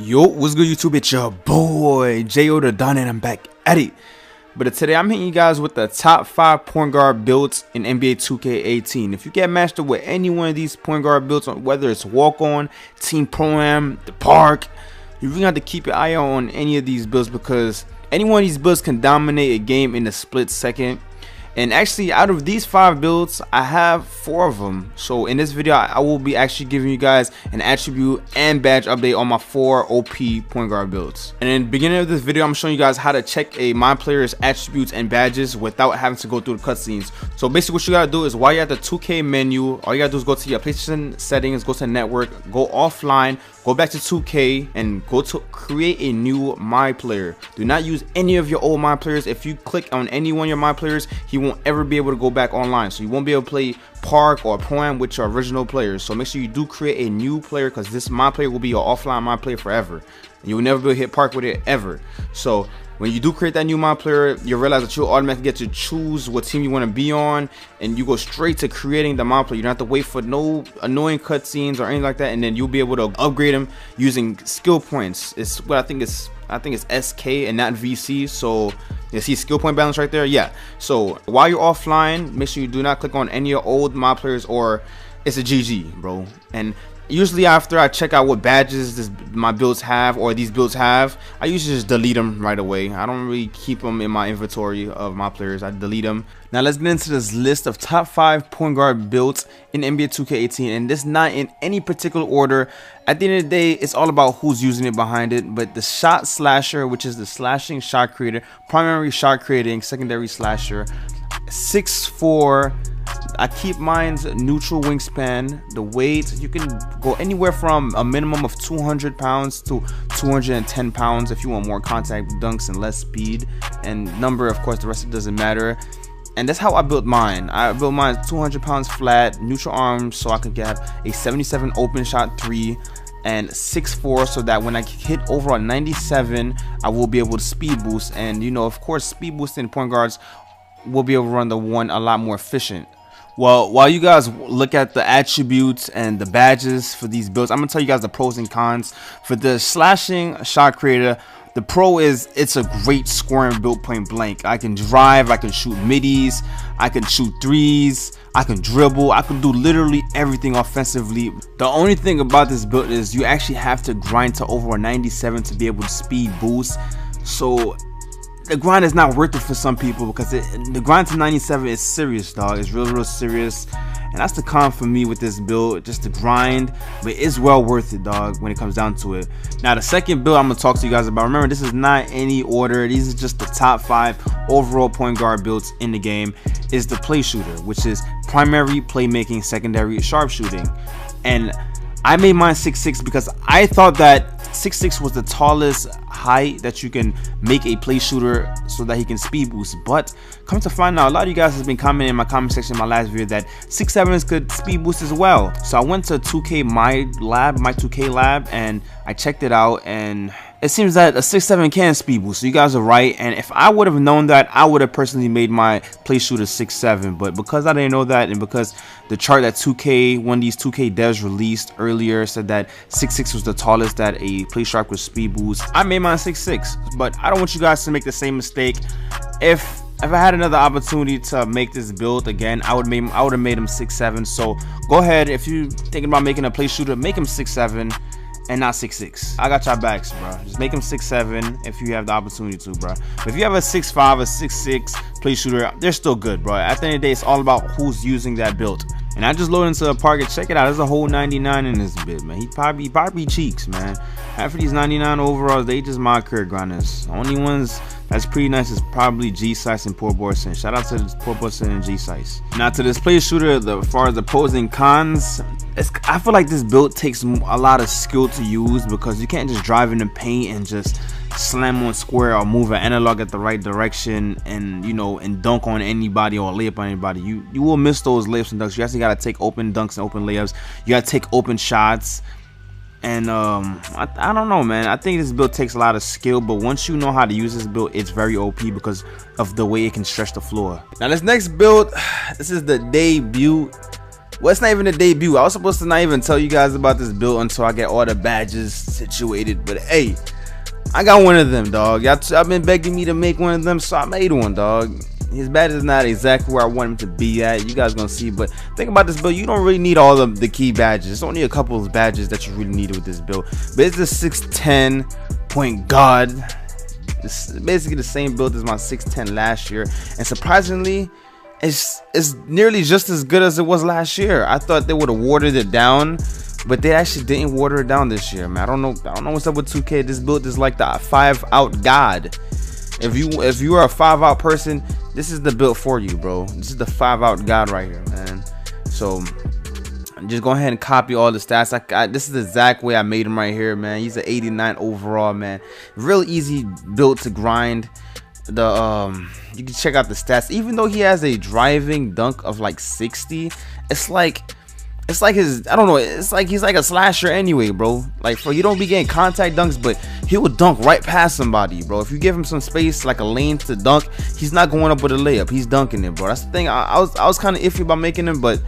Yo, what's good YouTube? It's your boy J.O. the Don and I'm back at it. But today I'm hitting you guys with the top 5 point guard builds in NBA 2K18. If you get matched up with any one of these point guard builds, whether it's walk-on, team pro-am, the park, you really have to keep your eye on any of these builds because any one of these builds can dominate a game in a split second. And actually, out of these 5 builds, I have 4 of them. So in this video, I will be actually giving you guys an attribute and badge update on my 4 OP point guard builds. And in the beginning of this video, I'm showing you guys how to check my player's attributes and badges without having to go through the cutscenes. So basically what you gotta do is while you're at the 2K menu, all you gotta do is go to your PlayStation settings, go to network, go offline, go back to 2K and go to create a new my player. Do not use any of your old my players. If you click on any one of your my players, he won't ever be able to go back online. So you won't be able to play park or pro-am with your original players. So make sure you do create a new player because this my player will be your offline my player forever. And you will never be able to hit park with it ever. So when you do create that new my player, you'll realize that you'll automatically get to choose what team you want to be on, and you go straight to creating the my player. You don't have to wait for no annoying cutscenes or anything like that, and then you'll be able to upgrade them using skill points. It's what I think it's SK and not VC. So you see skill point balance right there. Yeah. So while you're offline, make sure you do not click on any of your old my players or it's a GG, bro. And usually after I check out what badges my builds have or these builds have, I usually just delete them right away. I don't really keep them in my inventory of my players. I delete them. Now let's get into this list of top 5 point guard builds in NBA 2K18, and this not in any particular order. At the end of the day, it's all about who's using it behind it. But the shot slasher, which is the slashing shot creator, primary shot creating, secondary slasher, 6'4". I keep mine's neutral wingspan. The weight, you can go anywhere from a minimum of 200 pounds to 210 pounds if you want more contact dunks and less speed. And number, of course, the rest of it doesn't matter. And that's how I built mine. I built mine 200 pounds flat, neutral arms, so I could get a 77 open shot 3 and 6'4", so that when I hit over a 97, I will be able to speed boost. And you know, of course, speed boosting point guards will be able to run the one a lot more efficient. Well, while you guys look at the attributes and the badges for these builds, I'm gonna tell you guys the pros and cons. For the slashing shot creator, the pro is it's a great scoring build point blank. I can drive, I can shoot middies, I can shoot threes, I can dribble, I can do literally everything offensively. The only thing about this build is you actually have to grind to over a 97 to be able to speed boost. So the grind is not worth it for some people because the grind to 97 is serious, dog. It's real serious, and that's the con for me with this build, just the grind. But it's well worth it, dog, when it comes down to it. Now the second build I'm gonna talk to you guys about, remember, this is not any order, these are just the top 5 overall point guard builds in the game, is the play shooter, which is primary playmaking, secondary sharpshooting. And I made mine 6'6" because I thought that 6'6" was the tallest height that you can make a play shooter so that he can speed boost. But come to find out, a lot of you guys have been commenting in my comment section in my last video that 6'7" could speed boost as well. So I went to 2K my 2K lab, and I checked it out, and it seems that a 6'7" can speed boost. So you guys are right, and if I would have known that, I would have personally made my play shooter 6'7". But because I didn't know that, and because the chart that 2K, one of these 2K devs released earlier, said that 6'6" was the tallest that a play sharp could speed boost, I made mine 6'6". But I don't want you guys to make the same mistake. If I had another opportunity to make this build again, I would have made him 6'7". So go ahead, if you're thinking about making a play shooter, make him 6'7". and not 6'6". I got y'all backs, bro. Just make him 6'7" if you have the opportunity to, bro. But if you have a 6'5", a 6'6" play shooter, they're still good, bro. At the end of the day, it's all about who's using that build. And I just loaded into a park and check it out. There's a whole 99 in this bit, man. He probably cheeks, man. After these 99 overalls, they just my career grinders. Only ones that's pretty nice is probably G-Sice and Poor Borson. Shout out to Poor Borson and G-Sice. Now to this play shooter, as far as the pros and cons, I feel like this build takes a lot of skill to use because you can't just drive in the paint and just slam on square or move an analog at the right direction and, you know, and dunk on anybody or layup on anybody. You will miss those layups and dunks. You actually gotta take open dunks and open layups. You gotta take open shots. And I don't know, man. I think this build takes a lot of skill, but once you know how to use this build, it's very OP because of the way it can stretch the floor. Now this next build, this is the debut Well, it's not even a debut. I was supposed to not even tell you guys about this build until I get all the badges situated. But hey, I got one of them, dog. Y'all been begging me to make one of them, so I made one, dog. His badge is not exactly where I want him to be at. You guys gonna see, but think about this build. You don't really need all of the key badges. It's only a couple of badges that you really need with this build. But it's the 610 point guard. It's basically the same build as my 610 last year, and surprisingly, it's nearly just as good as it was last year. I thought they would have watered it down, but they actually didn't water it down this year, man. I don't know what's up with 2K. This build is like the 5-out god. If you are a 5-out person, this is the build for you, bro. This is the 5-out god right here, man. So just go ahead and copy all the stats. This is the exact way I made him right here, man. He's an 89 overall, man. Real easy build to grind. You can check out the stats. Even though he has a driving dunk of like 60, it's like his, I don't know, it's like he's like a slasher anyway, bro. Like, for you don't be getting contact dunks, but he will dunk right past somebody, bro. If you give him some space, like a lane to dunk, he's not going up with a layup. He's dunking it, bro. That's the thing. I was kind of iffy about making him, but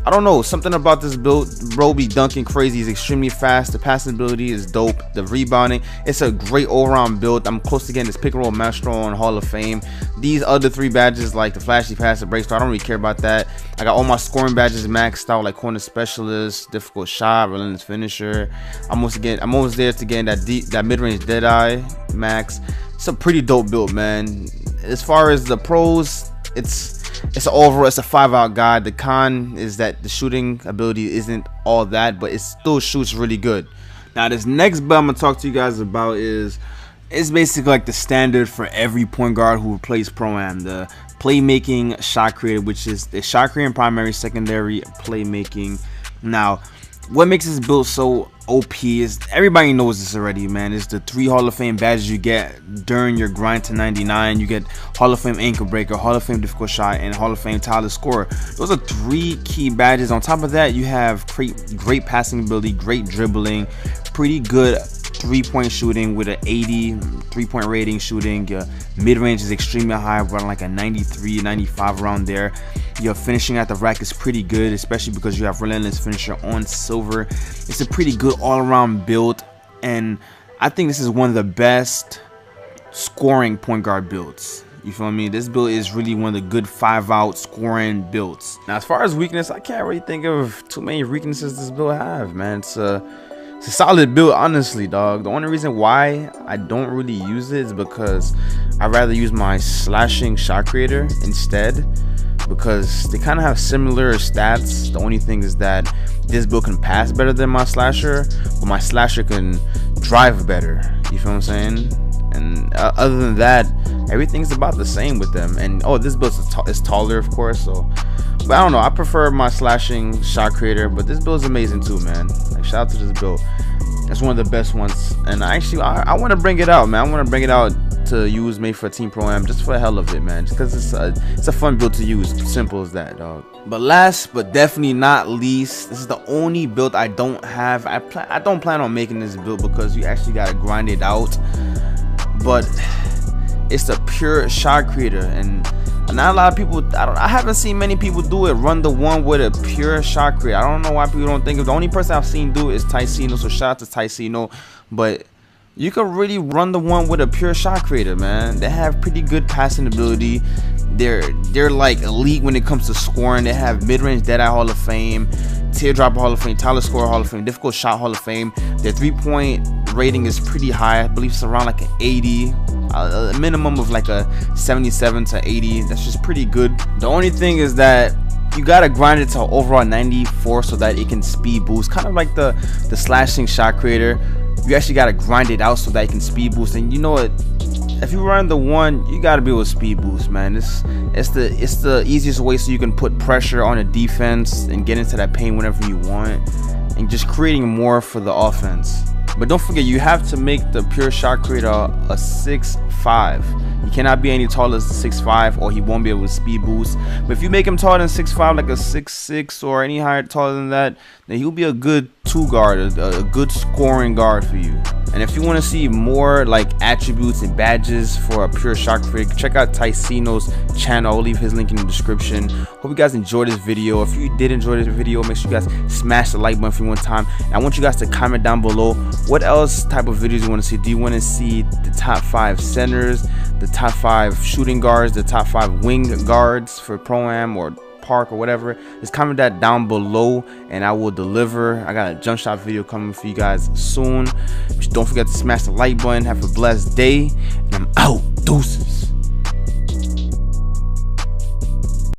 I don't know, something about this build, bro, be dunking crazy. He's extremely fast. The passing ability is dope. The rebounding, it's a great all-around build. I'm close to getting this pick and roll maestro on Hall of Fame. These other 3 badges, like the flashy pass, the break star, I don't really care about that. I got all my scoring badges maxed out, like corner specialist, difficult shot, relentless finisher. I'm almost there to get that mid-range deadeye max. It's a pretty dope build, man. As far as the pros, it's an overall, it's a 5-out guide. The con is that the shooting ability isn't all that, but it still shoots really good. Now this next build I'm gonna talk to you guys about it's basically like the standard for every point guard who plays Pro-Am, the playmaking shot creator, which is the shot creating primary, secondary playmaking. Now what makes this build so OP is, everybody knows this already, man. It's the 3 Hall of Fame badges you get during your grind to 99. You get Hall of Fame Ankle Breaker, Hall of Fame Difficult Shot, and Hall of Fame Tireless Scorer. Those are 3 key badges. On top of that, you have great passing ability, great dribbling, pretty good 3-point shooting with an 80 3-point rating shooting. Your mid-range is extremely high, running like a 93, 95 around there. Your finishing at the rack is pretty good, especially because you have relentless finisher on silver. It's a pretty good all-around build, and I think this is one of the best scoring point guard builds. You feel me? This build is really one of the good 5-out scoring builds. Now as far as weakness, I can't really think of too many weaknesses this build have, man. It's a solid build, honestly, dog. The only reason why I don't really use it is because I'd rather use my slashing shot creator instead, because they kind of have similar stats. The only thing is that this build can pass better than my slasher, but my slasher can drive better. You feel what I'm saying? And other than that, everything's about the same with them. And oh, this build is taller, of course, so, but I don't know, I prefer my slashing shot creator, but this build is amazing too, man. Like, shout out to this build. It's one of the best ones, and actually I want to bring it out, man. I want to bring it out to use made for Team Pro-Am, just for the hell of it, man, just because it's a fun build to use. Simple as that, dog. But last but definitely not least, this is the only build I don't have. I don't plan on making this build because you actually got to grind it out, but it's the pure shot creator, and not a lot of people, I haven't seen many people do it, run the one with a pure shot creator. I don't know why people don't think of, the only person I've seen do it is Ticino, so shout out to Ticino. But you can really run the one with a pure shot creator, man. They have pretty good passing ability. They're like elite when it comes to scoring. They have mid-range Deadeye Hall of Fame, Teardrop Hall of Fame, Tireless Scorer Hall of Fame, Difficult Shot Hall of Fame. Their 3-point rating is pretty high. I believe it's around like an 80. A minimum of like a 77 to 80. That's just pretty good. The only thing is that you gotta grind it to overall 94 so that it can speed boost, kind of like the slashing shot creator. You actually gotta grind it out so that it can speed boost. And you know what, if you run the one, you gotta be able to speed boost, man. It's the easiest way so you can put pressure on a defense and get into that paint whenever you want, and just creating more for the offense. But don't forget, you have to make the pure shot creator a 6'5". He cannot be any taller than 6'5", or he won't be able to speed boost. But if you make him taller than 6'5", like a 6'6", or any higher taller than that, then he'll be a good 2 guard, a good scoring guard for you. And if you want to see more like attributes and badges for a pure shock freak, check out Ticino's channel. I'll leave his link in the description. Hope you guys enjoyed this video. If you did enjoy this video, make sure you guys smash the like button for one time. And I want you guys to comment down below what else type of videos you want to see. Do you want to see the top 5 centers, the top 5 shooting guards, the top 5 wing guards for Pro-Am or Park or whatever? Just comment that down below and I will deliver. I got a jump shot video coming for you guys soon. Don't forget to smash the like button. Have a blessed day, and I'm out. Deuces.